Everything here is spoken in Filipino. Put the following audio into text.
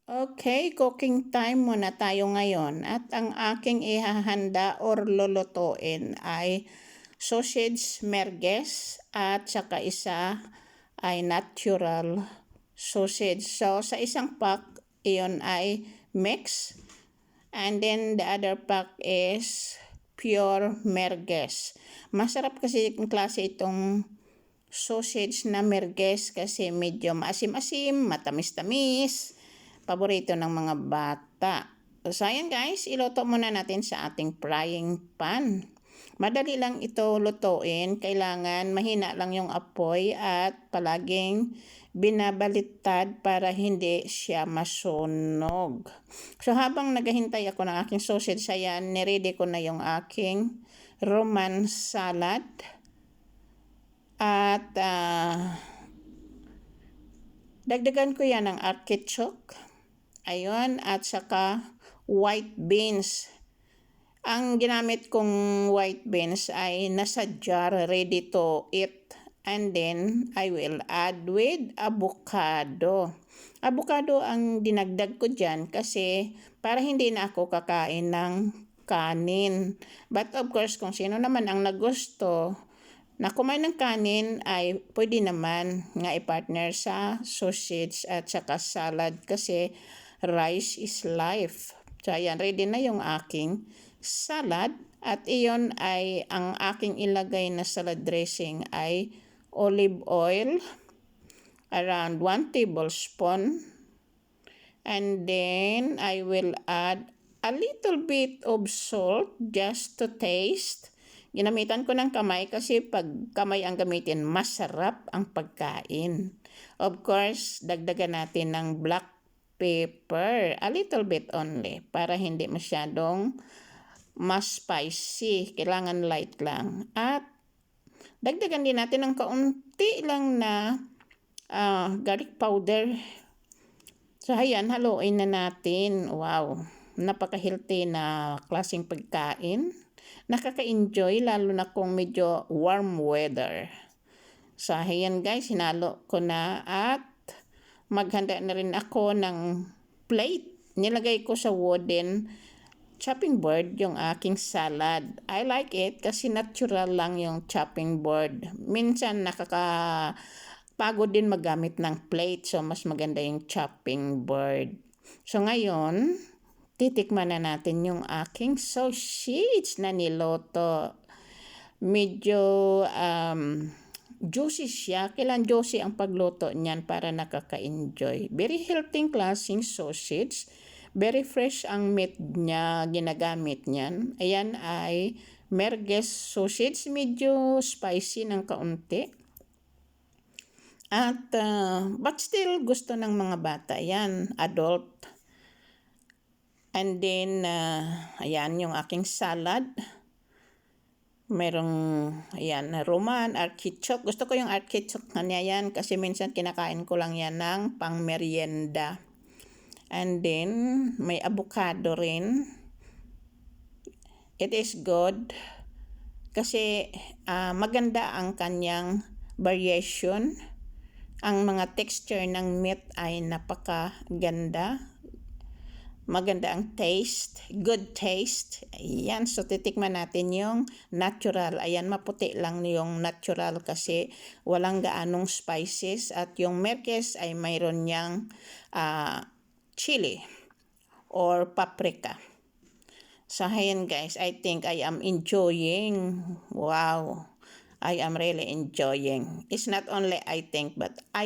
Okay, cooking time muna tayo ngayon at ang aking ihahanda or lulutuin ay sausage merguez at saka isa ay natural sausage. So sa isang pack, iyon ay mix, and then the other pack is pure merguez. Masarap kasi yung klase itong sausage na merguez kasi medyo maasim-asim, matamis-tamis. Paborito ng mga bata. So ayan guys, iluto muna natin sa ating frying pan. Madali lang ito lutuin. Kailangan mahina lang yung apoy at palaging binabaliktad para hindi siya masunog. So habang naghahintay ako ng aking sausage, ayan, niready ko na yung aking Roman salad. At dagdagan ko yan ng artichoke. Ayun, at saka white beans. Ang ginamit kong white beans ay nasa jar, ready to eat. And then, I will add with avocado. Avocado ang dinagdag ko dyan kasi para hindi na ako kakain ng kanin. But of course, kung sino naman ang nagusto na kumain ng kanin ay pwede naman nga i-partner sa sausage at saka salad kasi rice is life. So ayan, ready na yung aking salad at iyon ay ang aking ilagay na salad dressing ay olive oil around 1 tablespoon, and then I will add a little bit of salt just to taste. Ginamitan ko ng kamay kasi pag kamay ang gamitin, masarap ang pagkain. Of course, dagdagan natin ng black pepper, a little bit only, para hindi masyadong mas spicy. Kailangan light lang. At dagdagan din natin ng kaunti lang na garlic powder. So ayan, haluin na natin. Wow, napaka-healthy na klaseng pagkain. Nakaka-enjoy lalo na kung medyo warm weather. So ayan guys, hinalo ko na at maghanda na rin ako ng plate. Nilagay ko sa wooden chopping board yung aking salad. I like it kasi natural lang yung chopping board. Minsan nakakapagod din magamit ng plate, so mas maganda yung chopping board. So ngayon, titikman na natin yung aking sausage na niloto. Medyo juicy siya. Kailan juicy ang pagluto niyan para nakaka-enjoy. Very healthy klaseng sausage. Very fresh ang meat niya, ginagamit niyan. Ayan ay merguez sausage. Medyo spicy ng kaunti. At but still gusto ng mga bata. Ayan, adult. And then, ayan yung aking salad. Merong, ayan, Roman, artichoke. Gusto ko yung artichoke kanya yan kasi minsan kinakain ko lang yan ng pang merienda. And then, may avocado rin. It is good kasi maganda ang kanyang variation. Ang mga texture ng meat ay napakaganda. Maganda ang taste, good taste. Ayan, so titikman natin yung natural. Ayan, maputi lang yung natural kasi walang gaanong spices. At yung merguez ay mayroon niyang chili or paprika. So ayan guys, I think I am enjoying. Wow, I am really enjoying. It's not only I think but I